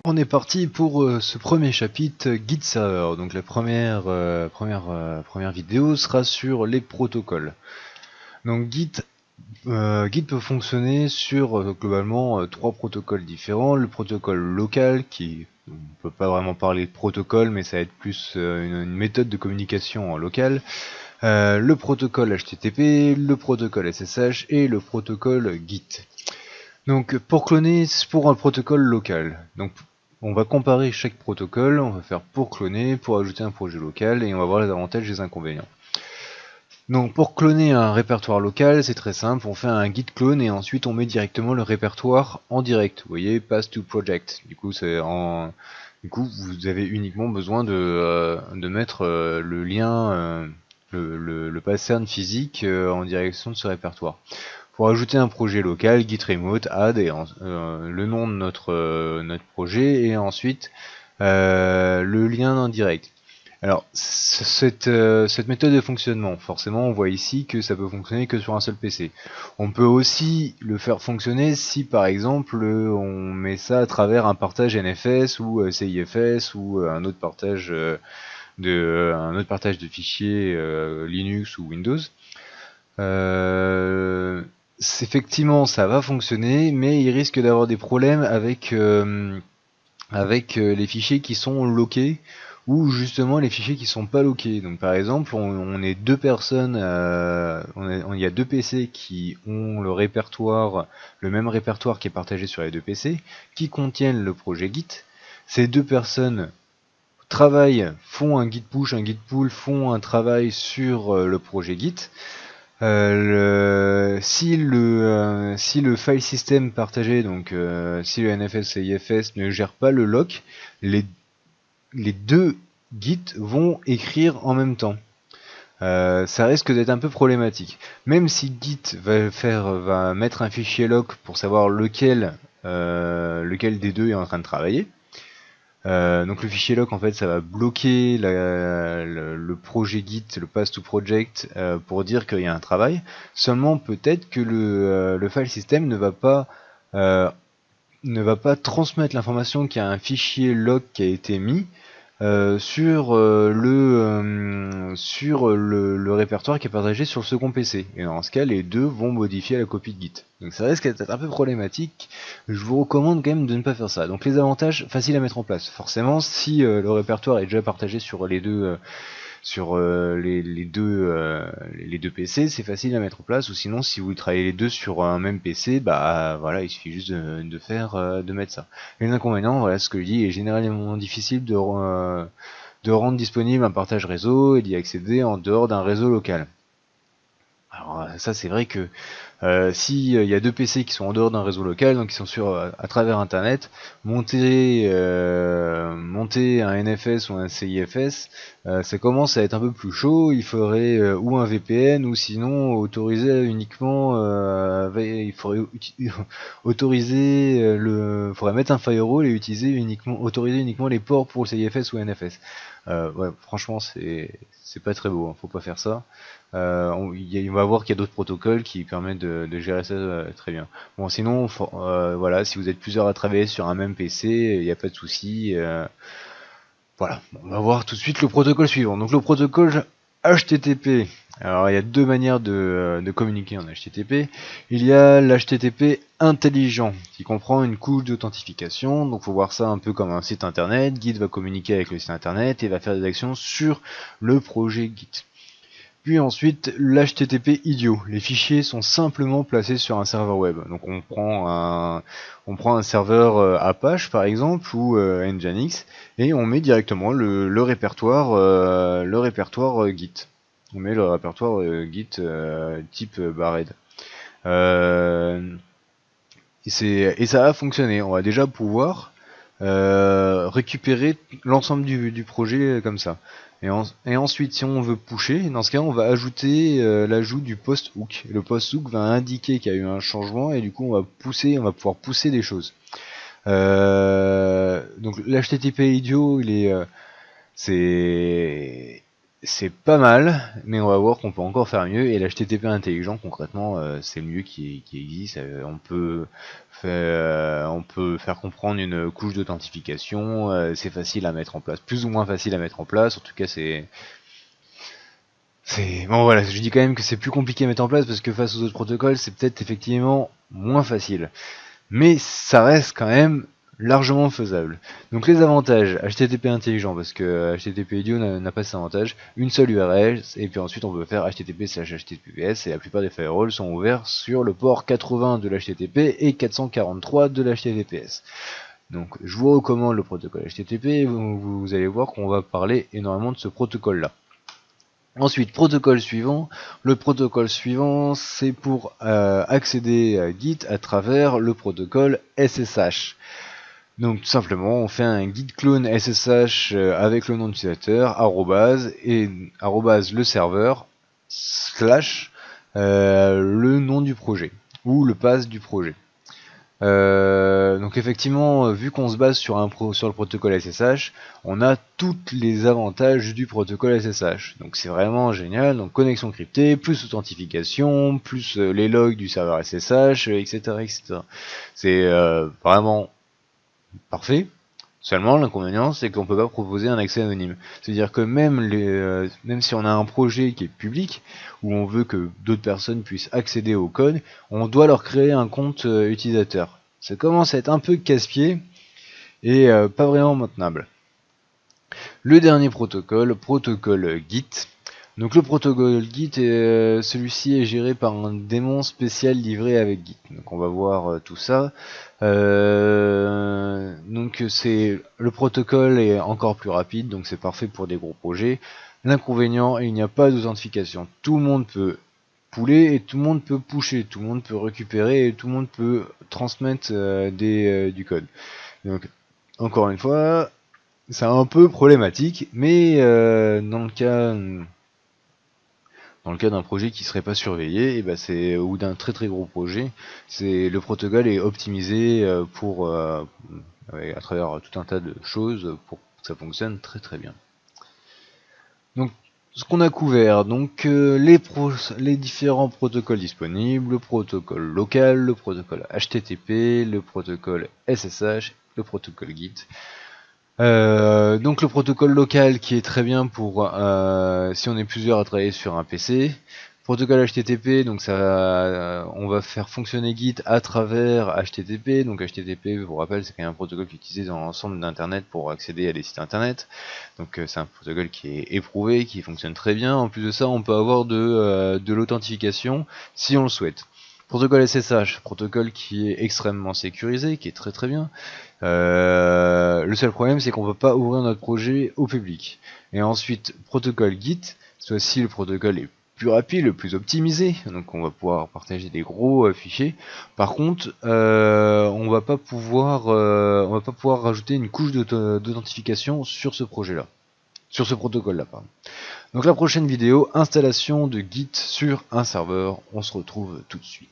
On est parti pour ce premier chapitre Git Server. Donc la première vidéo sera sur les protocoles. Donc Git peut fonctionner sur globalement trois protocoles différents. Le protocole local, on peut pas vraiment parler de protocole, mais ça va être plus une méthode de communication en local. Le protocole HTTP, le protocole SSH et le protocole Git. Donc pour cloner, c'est pour un protocole local. Donc on va comparer chaque protocole, on va faire pour cloner, pour ajouter un projet local, et on va voir les avantages et les inconvénients. Donc pour cloner un répertoire local, c'est très simple, on fait un git clone et ensuite on met directement le répertoire en direct. Vous voyez, pass to project. Du coup, vous avez uniquement besoin de mettre le lien, le pattern physique en direction de ce répertoire. Pour ajouter un projet local, git remote add le nom de notre projet et ensuite le lien indirect. Alors cette méthode de fonctionnement, forcément on voit ici que ça peut fonctionner que sur un seul PC. On peut aussi le faire fonctionner si par exemple on met ça à travers un partage NFS ou CIFS ou un autre partage de fichiers Linux ou Windows. Effectivement, ça va fonctionner, mais il risque d'avoir des problèmes avec les fichiers qui sont loqués ou justement les fichiers qui sont pas loqués. Donc par exemple, on est deux personnes, il y a deux PC qui ont le même répertoire qui est partagé sur les deux PC, qui contiennent le projet Git. Ces deux personnes travaillent, font un git push, un git pull, font un travail sur le projet Git. Si le file system partagé, donc si le NFS et IFS ne gère pas le lock, les deux Git vont écrire en même temps. Ça risque d'être un peu problématique. Même si Git va mettre un fichier lock pour savoir lequel des deux est en train de travailler. Donc le fichier lock en fait ça va bloquer le projet Git, le pass to project pour dire qu'il y a un travail. Seulement peut-être que le file system ne va pas transmettre l'information qu'il y a un fichier log qui a été mis sur le répertoire qui est partagé sur le second PC. Et dans ce cas, les deux vont modifier la copie de Git. Donc ça risque d'être un peu problématique. Je vous recommande quand même de ne pas faire ça. Donc les avantages, faciles à mettre en place. Forcément, si le répertoire est déjà partagé sur les deux les deux PC, c'est facile à mettre en place. Ou sinon, si vous travaillez les deux sur un même PC, bah voilà, il suffit juste de mettre ça. Les inconvénients, voilà ce que je dis, est généralement difficile de rendre disponible un partage réseau et d'y accéder en dehors d'un réseau local. Alors ça c'est vrai que si il y a deux PC qui sont en dehors d'un réseau local, donc qui sont à travers internet, monter un NFS ou un CIFS, ça commence à être un peu plus chaud. Il faudrait ou un VPN ou sinon autoriser uniquement, il faudrait faudrait mettre un firewall et autoriser uniquement les ports pour le CIFS ou NFS. Ouais, franchement c'est pas très beau, hein, faut pas faire ça. On va voir qu'il y a d'autres protocoles qui permettent de gérer ça très bien. Bon, sinon, voilà, si vous êtes plusieurs à travailler sur un même PC, il n'y a pas de souci. Voilà, on va voir tout de suite le protocole suivant. Donc le protocole HTTP. Alors il y a deux manières de communiquer en HTTP. Il y a l'HTTP intelligent qui comprend une couche d'authentification. Donc faut voir ça un peu comme un site internet. Git va communiquer avec le site internet et va faire des actions sur le projet Git. Puis ensuite, l'HTTP idiot. Les fichiers sont simplement placés sur un serveur web. Donc on prend un serveur Apache par exemple ou Nginx et on met directement le répertoire Git. On met le répertoire Git type barred. Et ça va fonctionner. On va déjà pouvoir récupérer l'ensemble du projet comme ça. Et ensuite, si on veut pusher, dans ce cas, on va ajouter l'ajout du post hook. Le post hook va indiquer qu'il y a eu un changement et du coup, on va pouvoir pousser des choses. Donc l'HTTP idiot, c'est c'est pas mal, mais on va voir qu'on peut encore faire mieux. Et l'HTTP intelligent, concrètement, c'est le mieux qui existe. On peut faire comprendre une couche d'authentification. C'est facile à mettre en place, plus ou moins facile à mettre en place. En tout cas, bon, voilà. Je dis quand même que c'est plus compliqué à mettre en place parce que face aux autres protocoles, c'est peut-être effectivement moins facile. Mais ça reste quand même largement faisable. Donc les avantages, HTTP intelligent, parce que HTTP idiot n'a pas cet avantage, une seule URL, et puis ensuite on peut faire HTTP/HTTPS, et la plupart des firewalls sont ouverts sur le port 80 de l'HTTP et 443 de l'HTTPS. Donc je vous recommande le protocole HTTP, et vous allez voir qu'on va parler énormément de ce protocole-là. Ensuite, protocole suivant. Le protocole suivant, c'est pour accéder à Git à travers le protocole SSH. Donc tout simplement, on fait un git clone SSH avec le nom d'utilisateur, arrobase, et arrobase le serveur, slash, le nom du projet, ou le pass du projet. Donc effectivement, vu qu'on se base sur le protocole SSH, on a tous les avantages du protocole SSH. Donc c'est vraiment génial. Donc connexion cryptée, plus authentification, plus les logs du serveur SSH, etc., etc. C'est vraiment parfait. Seulement, l'inconvénient, c'est qu'on peut pas proposer un accès anonyme. C'est-à-dire que même si on a un projet qui est public, où on veut que d'autres personnes puissent accéder au code, on doit leur créer un compte utilisateur. Ça commence à être un peu casse-pied et pas vraiment maintenable. Le dernier protocole Git. Donc le protocole Git, celui-ci est géré par un démon spécial livré avec Git. Donc on va voir tout ça. Donc le protocole est encore plus rapide, donc c'est parfait pour des gros projets. L'inconvénient, il n'y a pas d'authentification. Tout le monde peut pouler et tout le monde peut pusher, tout le monde peut récupérer et tout le monde peut transmettre du code. Donc encore une fois, c'est un peu problématique, mais dans le cas d'un projet qui serait pas surveillé, et ben ou d'un très très gros projet, le protocole est optimisé à travers tout un tas de choses pour que ça fonctionne très très bien. Donc ce qu'on a couvert, donc les différents protocoles disponibles, le protocole local, le protocole HTTP, le protocole SSH, le protocole Git. Donc le protocole local qui est très bien pour si on est plusieurs à travailler sur un PC. Protocole HTTP, donc on va faire fonctionner Git à travers HTTP. Donc HTTP, je vous rappelle, c'est quand même un protocole qui est utilisé dans l'ensemble d'internet pour accéder à des sites internet. Donc c'est un protocole qui est éprouvé, qui fonctionne très bien. En plus de ça, on peut avoir de l'authentification si on le souhaite. Protocole SSH, protocole qui est extrêmement sécurisé, qui est très très bien. Le seul problème, c'est qu'on ne peut pas ouvrir notre projet au public. Et ensuite, protocole Git, soit-ci le protocole est plus rapide, le plus optimisé, donc on va pouvoir partager des gros fichiers. Par contre, on va pas pouvoir rajouter une couche d'authentification sur ce projet-là, sur ce protocole-là, pardon. Donc la prochaine vidéo, installation de Git sur un serveur. On se retrouve tout de suite.